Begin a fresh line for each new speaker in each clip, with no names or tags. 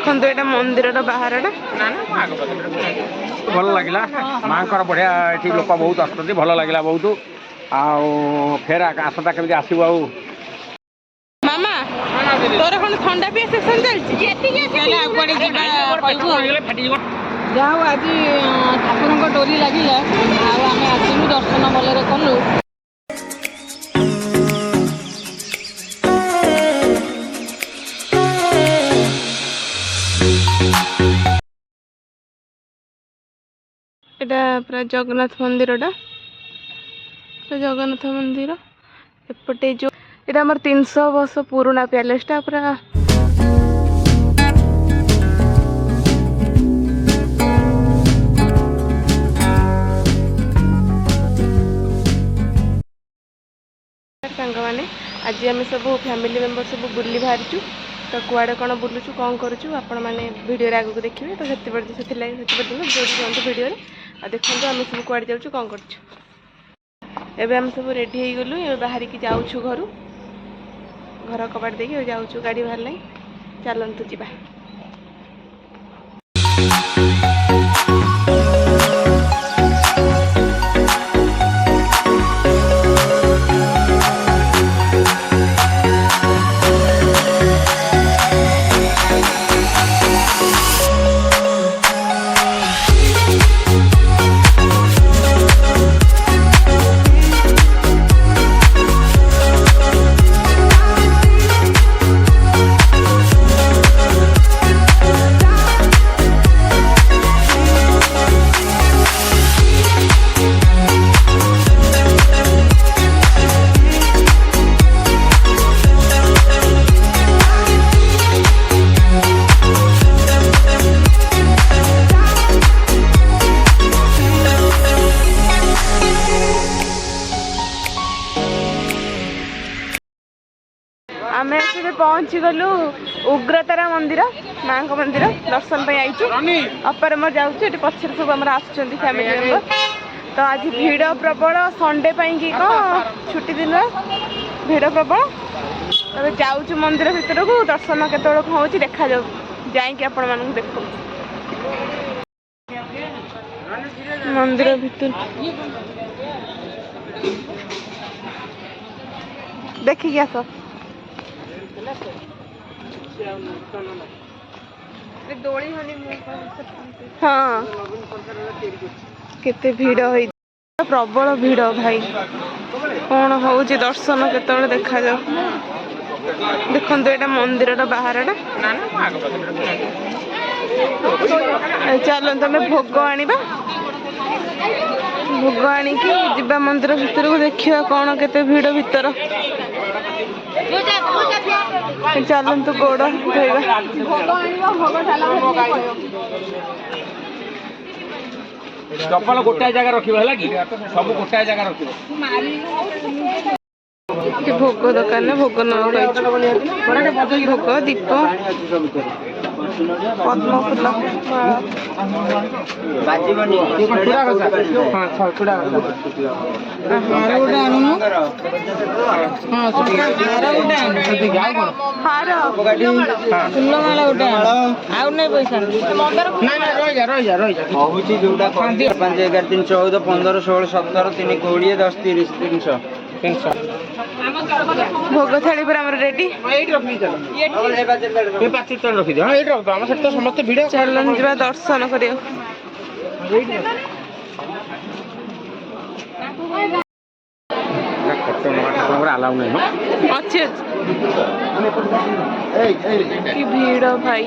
देखो ये मंदिर बाहर
भल लगे माँ बढ़िया ये लोक बहुत आसुँच भल लगे बहुत फेर आसता केमी आसबू आ
मामा तोर कौन ठंडा पिया सेक्शन चलती
ଯାହା ଆଜି ଠାକୁରଙ୍କ ଡୋରି ଲାଗିଲା ଆଉ ଆମେ ଆସିଲୁ ଦର୍ଶନ ଭଲରେ କଲୁ।
এটা পুরা জগন্নাথ মন্দিরটা জগন্নাথ মন্দির এপটে যে এটা আমার 300 বর্ষ পুরোনা প্যালেসটা পুরা सांग मैंने आज आम सब फैमिली मेंबर सब बुली बाहरी तो कुआड़े कौन बुलूचु कौन करूँ आपण मैंने वीडियो आगे देखिए तो से वीडियो आ देखो आम सब कुआड़े जाऊँ कौन कर आम सब रेडी हो गलु बाहर की जाऊँ घर कबाट देखिए जाऊँ गाड़ी बाहर लाई चलतु जा आम एसे पहुँची गलु उग्रतारा मंदिर माँ को मंदिर दर्शन आईचु अपर मोर जाऊँ पचर सब आम आसुँच फैमिली मेंबर तो आज भिड़ प्रबल संडे कि छुट्टी दिन भिड़ प्रबल तब जाऊँ मंदिर भितर को दर्शन केत हो देखा जाऊ जाकि आपण मान देख मंदिर भितर देखिए आस हाँ केते भीड़ हो प्रबल भीड़ भाई कौन हूँ दर्शन केत देखा जाऊ देखो ये मंदिर बाहर चलो तुम भोग आनिबा भोग आणिकी जीवा मंदिर भितर को देखिए कौन केते भीड़ भितर चलतु गोड़ धोइबा
चप्पल गोटाए जगह रखिबा है कि सब गोटाए जगह रखिबा
भोग दुकान भोग भोग दीप पद्म फूल हार फूलमाला गोटे आउ नहीं पैसा
जोटा 5 11 3 14 15 16 17 3 20 10 30 300
भोग थाली पर हमर रेडी
समस्त भिड़
चलन जा दर्शन करियो
अलाउ नहीं
अच्छे कि भीड़ भाई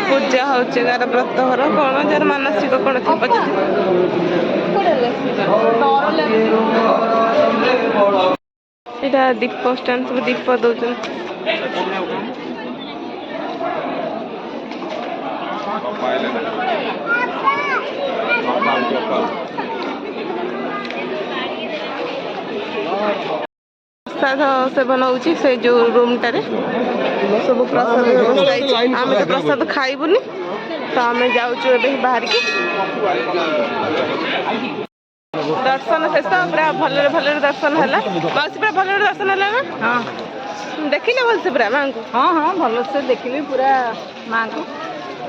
पूजा होचे गार व्रत घर कौन जार मानसिक कौन थी यहाँ दीप स्टैंड सब दीप दौन प्रसाद सेवन होउची से जो रूम टारे सब प्रसाद व्यवस्था होइची आमे तो प्रसाद खाइबुनी तो आमे जाउछु एबे बाहर की दर्शन शेष पूरा भलरे भलरे दर्शन हला माउसी पूरा भलरे दर्शन हला ना
हाँ
देखिले भल से पूरा मां को
हाँ हाँ भल से देखली पूरा माँ को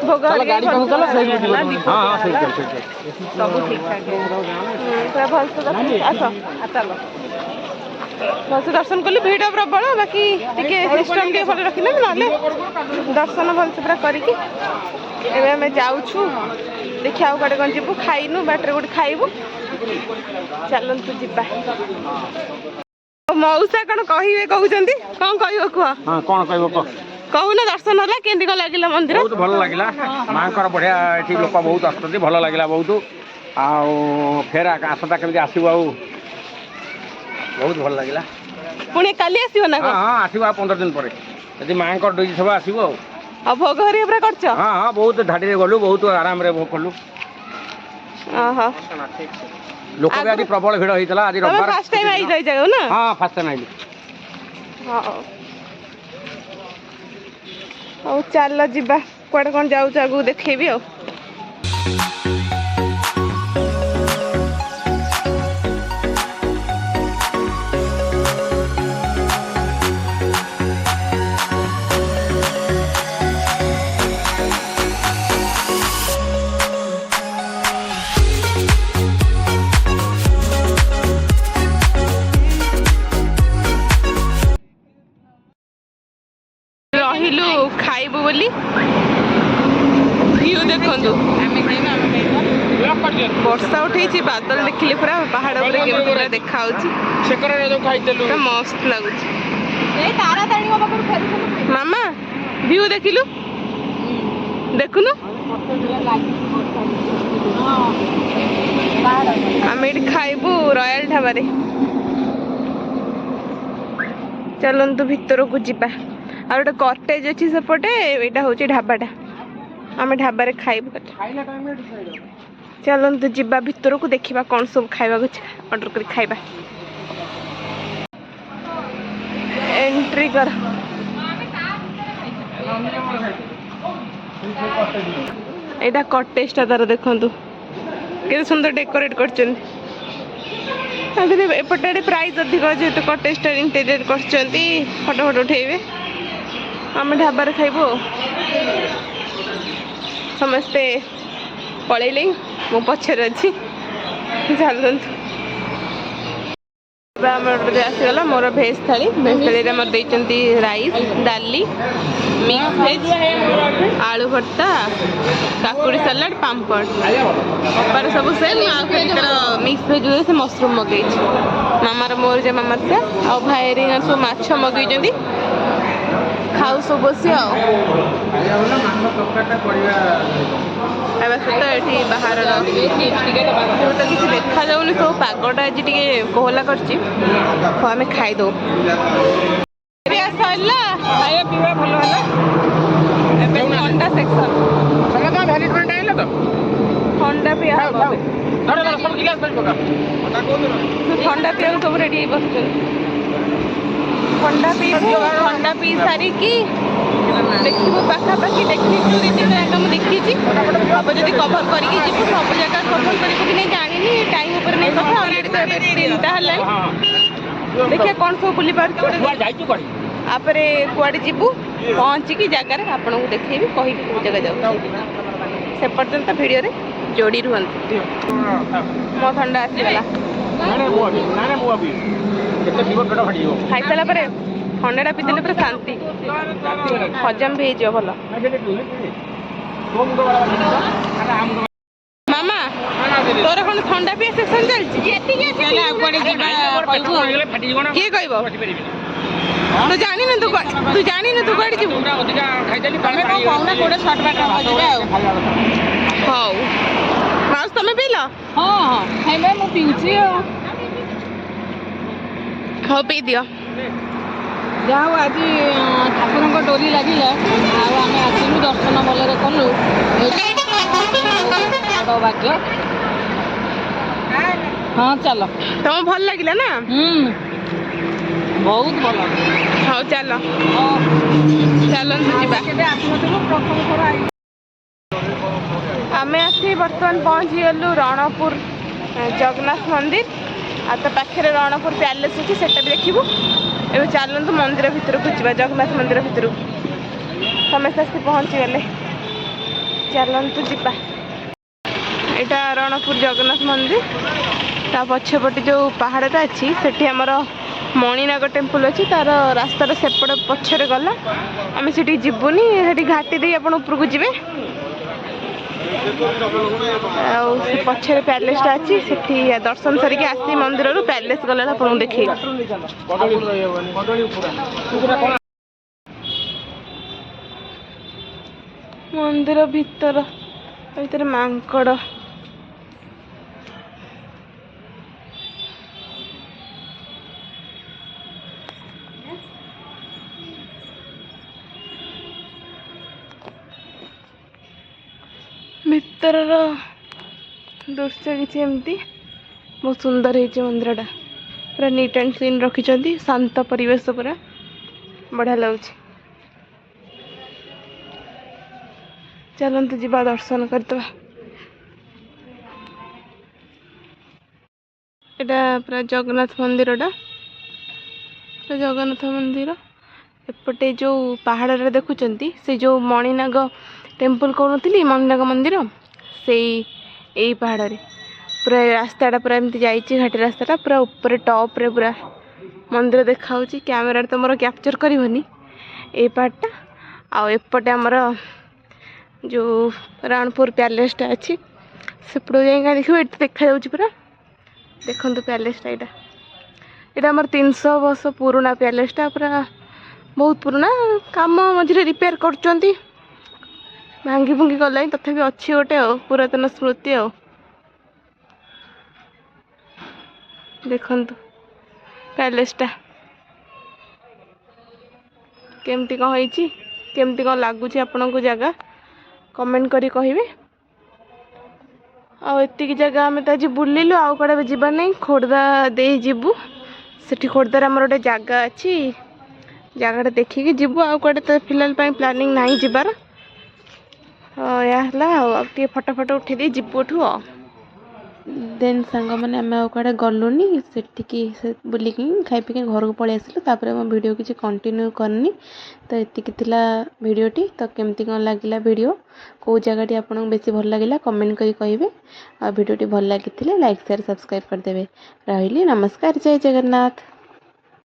भोग
गाड़ी कौन चला सही
हाँ हाँ सही चल
सब ठीक ठाक
पूरा भल से दर्शन आस
चलो
भल से दर्शन कली भिड़ प्रबल बाकी टिके सिस्टम के भल रखिले नले दर्शन भल से पूरा करिकी एबे हमें जाउछु देखिया आ कड़े कौन जीवु खाइनु बाटर गोटे खाइबु चलन्तु जिबा मौसा कौन कहिबे कहउचंदी कौन कहइबो कुआ
हाँ कौन कहबो कह
कहूना दर्शन होला केंदी को लागिला मंदिर
बहुत भल लगिला मांकर बढ़िया एठी लोक बहुत आसुଛନ୍ତି भल लगिला बहुत आउ फेर आसता केମିତି ଆସିବ ଆଉ बहुत भल लगिला
पुणी काली आसीबो ना
हाँ हाँ आसीबो 15 दिन ପରେ ଯଦି ମାଙ୍କର ଡୋଜି ସବୁ ଆସିବ ଆଉ
भोग हरि पूरा करछ
हाँ हाँ बहुत धाड़ी रे गलु बहुत आराम रे भोग कलु
आहा
लोक भी आज प्रबल भिड़ होइतला आज
तमे
रविवार
फर्स्ट टाइम आई जाई जाओ ना
हाँ फर्स्ट टाइम आइली
हां ओ चल जिबा कोड कोन जाउ आगु देखैबी आ रहिलु खाइबु बोली व्यू देखंदु वर्षा उठेछि बादल देखिले पूरा पहाड़ ऊपर के पूरा देखा होछि पूरा मस्त लागुछि मामा व्यू देखिलु देखुनु आमे एठी खाइबु रॉयल ढाबा रे चलन्तु भितर को जिबा और गोटे कटेज अच्छी सेपटे यहाँ हूँ ढाबाटा आम ढाबा खाइबू चलतु जीवा भितर को देखा कौन सब खावा ऑर्डर कर खाइबा एंट्री कर यहाँ कटेजटा तार देखु के सुंदर डेकोरेट करपटे प्राइस अधिक जेहतु कटेजटा इंटेरियर कर फोटो फोटो उठेबे आम ढाबार खाइबू समस्ते पलैले मो पछर अच्छी चलतु आसीगला मोर भेज थाली मोर देती राइस डाली मिक्स भेज आलू भर्ता काकुड़ी सलाड पापड़ अपार सब सेम मिक्स भेज से मशरूम मगई मामार मोर जे मामार से आ भाई सब माछ मगई खाऊ सब बसी तो ये बाहर तो किसी देखा जाऊनी सब पागटा आज टे कोहला कर खाईदे सरला खाଇବା ପିଇବା ଭଲ ହେଲା ଏବେ ଥଣ୍ଡା ସେକ୍ସନ ସମତା ଭ୍ୟାଲିଡ ପଏଣ୍ଟ ଆଇଲା ତ ଥଣ୍ଡା ପିଆ ହବ ଧର ଧର ସବୁ ଗ୍ଲାସ ପାଣି ପକା ଥଣ୍ଡା ପିଇବାକୁ ସବୁ ରେଡି ହେଇ ବସିଛନ୍ତି ଥଣ୍ଡା ପିଇ ସାରିକି ଦେଖିବୁ ପାଖାପାଖି ଦେଖିଛୁ ଦୁଇ ତିନିଟା ଜାଗା ମୁଁ ଦେଖିଛି ହବ ଯଦି କଭର କରିକି ଯିବୁ ସବୁ ଜାଗା କଭର କରିବୁ କି ନାଇଁ ଜାଣିନି ଟାଇମ୍ ଉପରେ ନେଇ କଥା ଅଲରେଡ଼ି ତ ଏବେ 3ଟା ହେଲାଣି ଦେଖିବା କ'ଣ ସବୁ ବୁଲି ପାରୁଛୁ ତାପରେ କୁଆଡ଼େ ଯିବୁ ପହଞ୍ଚିକି ଜାଗାରେ ଆପଣଙ୍କୁ ଦେଖେଇବି କହିବି କେଉଁ ଜାଗା ଯାଉଛି ସେ ପର୍ଯ୍ୟନ୍ତ ଭିଡ଼ିଓରେ ଯୋଡ଼ି ରୁହନ୍ତି ମୋ ଥଣ୍ଡା ଆସିଗଲା ଖାଇସାରିଲା ପରେ ଥଣ୍ଡାଟା ପିଇଦେଲେ ପୁରା ଶାନ୍ତି ହଜମ ବି ହେଇଯିବ ଭଲ ମାମା ତୋର କ'ଣ ଥଣ୍ଡା ପିଇବା ସେକ୍ସନ ଚାଲିଛି କିଏ କହିବ ତୁ ଜାଣିନୁ ତୁ କୁଆଡ଼େ ଯିବୁ ହଉ ମାଉସୀ ତମେ ପିଇଲ
ହଁ ମୁଁ ପିଉଛି ଆଉ
ହଉ ପିଇ ଦିଅ
ଯାହା ହଉ ଆଜି ଠାକୁରଙ୍କ ଡୋରି ଲାଗିଲା ଆଉ ଆମେ ଆସିଲୁ ଦର୍ଶନ ଭଲରେ କଲୁ ବଡ଼ ଭାଗ୍ୟ ହଁ ଚାଲ
ତମକୁ ଭଲ ଲାଗିଲା ନା
ବହୁତ ଭଲ।
ହଉ ଚାଲ ଚାଲନ୍ତୁ ଯିବା।
କେବେ ଆସିନଥିଲୁ, ପ୍ରଥମ ଥର ଆଇଲୁ।
ଆମେ ଆସି ବର୍ତ୍ତମାନ ପହଞ୍ଚିଗଲୁ ରଣପୁର ଜଗନ୍ନାଥ ମନ୍ଦିର। ଆଉ ତା ପାଖରେ ରଣପୁର ପ୍ୟାଲେସ୍ ଅଛି, ସେଟା ବି ଦେଖିବୁ। ଏବେ ଚାଲନ୍ତୁ ମନ୍ଦିର ଭିତରକୁ ଯିବା, ଜଗନ୍ନାଥ ମନ୍ଦିର ଭିତରକୁ। ସମସ୍ତେ ଆସି ପହଞ୍ଚିଗଲେ, ଚାଲନ୍ତୁ ଯିବା। ଏଇଟା ରଣପୁର ଜଗନ୍ନାଥ ମନ୍ଦିର। ତା ପଛପଟେ ଯେଉଁ ପାହାଡ଼ଟା ଅଛି ସେଠି ଆମର ମଣିନାଗ ଟେମ୍ପଲ୍ ଅଛି। ତାର ରାସ୍ତାଟା ସେପଟ ପଛରେ ଗଲା, ଆମେ ସେଠିକି ଯିବୁନି, ସେଠି ଘାଟି ଦେଇ ଆପଣ ଉପରକୁ ଯିବେ। ଆଉ ସେ ପଛରେ ପ୍ୟାଲେସ୍ଟା ଅଛି, ସେଠି ଦର୍ଶନ ସାରିକି ଆସି ମନ୍ଦିରରୁ ପ୍ୟାଲେସ୍ ଗଲାବେଳେ ଆପଣଙ୍କୁ ଦେଖେଇବି। ମନ୍ଦିର ଭିତରେ ମାଙ୍କଡ଼। ଭିତରର ଦୃଶ୍ୟ କିଛି ଏମିତି ବହୁତ ସୁନ୍ଦର ହେଇଛି ମନ୍ଦିରଟା। ପୁରା ନିଟ୍ ଆଣ୍ଡ କ୍ଲିନ୍ ରଖିଛନ୍ତି, ଶାନ୍ତ ପରିବେଶ, ପୁରା ବଢ଼ିଆ ଲାଗୁଛି। ଚାଲନ୍ତୁ ଯିବା ଦର୍ଶନ କରିଦେବା। ଏଇଟା ପୁରା ଜଗନ୍ନାଥ ମନ୍ଦିରଟା, ପୁରା ଜଗନ୍ନାଥ ମନ୍ଦିର। ଏପଟେ ଯେଉଁ ପାହାଡ଼ରେ ଦେଖୁଛନ୍ତି, ସେ ଯେଉଁ ମଣିନାଗ ଟେମ୍ପଲ୍ କହୁନଥିଲି, ମଣିନାଗ ମନ୍ଦିର, ଏଇ ପାହାଡ଼ରେ ପୁରା ରାସ୍ତାଟା ପୁରା ଏମିତି ଯାଇଛି। ଘାଟି ରାସ୍ତାଟା ପୁରା ଉପରେ ଟପ୍ରେ ପୁରା ମନ୍ଦିର ଦେଖାହେଉଛି। କ୍ୟାମେରାରେ ତ ମୋର କ୍ୟାପଚର୍ କରିବନି ଏଇ ପାହାଡ଼ଟା। ଆଉ ଏପଟେ ଆମର ଯେଉଁ ରଣପୁର ପ୍ୟାଲେସ୍ଟା ଅଛି, ସେପଟକୁ ଯାଇକି ଦେଖିବ, ଏଠି ଦେଖାଯାଉଛି ପୁରା। ଦେଖନ୍ତୁ ପ୍ୟାଲେସ୍ଟା, ଏଇଟା ଆମର 300 ବର୍ଷ ପୁରୁଣା ପ୍ୟାଲେସ୍ଟା, ପୁରା ବହୁତ ପୁରୁଣା। କାମ ମଝିରେ ରିପେୟାର କରୁଛନ୍ତି, ଭାଙ୍ଗି ଭୁଙ୍ଗି ଗଲାଣି, ତଥାପି ଅଛି ଗୋଟେ ଆଉ ପୁରାତନ ସ୍ମୃତି। ଆଉ ଦେଖନ୍ତୁ ପ୍ୟାଲେସ୍ଟା କେମିତି କ'ଣ ହେଇଛି, କେମିତି କ'ଣ ଲାଗୁଛି ଆପଣଙ୍କୁ ଜାଗା, କମେଣ୍ଟ କରି କହିବେ। ଆଉ ଏତିକି ଜାଗା ଆମେ ତ ଆଜି ବୁଲିଲୁ, ଆଉ କୁଆଡ଼େ ଯିବାର ନାହିଁ। ଖୋର୍ଦ୍ଧା ଦେଇ ଯିବୁ, ସେଠି ଖୋର୍ଦ୍ଧାରେ ଆମର ଗୋଟେ ଜାଗା ଅଛି, ଜାଗାଟା ଦେଖିକି ଯିବୁ। ଆଉ କୁଆଡ଼େ ତ ଫିଲହାଲ ପାଇଁ ପ୍ଲାନିଂ ନାହିଁ ଯିବାର। ଏହା ହେଲା ଆଉ ଟିକେ ଫଟୋ ଉଠେଇ ଦେଇ ଯିବୁ ଏଠୁ। ଆଉ ଦେନ୍ ସାଙ୍ଗମାନେ ଆମେ ଆଉ କୁଆଡ଼େ ଗଲୁନି, ସେଠିକି ବୁଲିକି ଖାଇ ପିଇକି ଘରକୁ ପଳେଇ ଆସିଲୁ। ତାପରେ ମୋ ଭିଡ଼ିଓ କିଛି କଣ୍ଟିନ୍ୟୁ କରିନି। ତ ଏତିକି ଥିଲା ଭିଡ଼ିଓଟି। ତ କେମିତି କ'ଣ ଲାଗିଲା ଭିଡ଼ିଓ, କେଉଁ ଜାଗାଟି ଆପଣଙ୍କୁ ବେଶୀ ଭଲ ଲାଗିଲା କମେଣ୍ଟ କରି କହିବେ। ଆଉ ଭିଡ଼ିଓଟି ଭଲ ଲାଗିଥିଲେ ଲାଇକ୍ ସେୟାର ସବସ୍କ୍ରାଇବ୍ କରିଦେବେ। ରହିଲି, ନମସ୍କାର, ଜୟ ଜଗନ୍ନାଥ।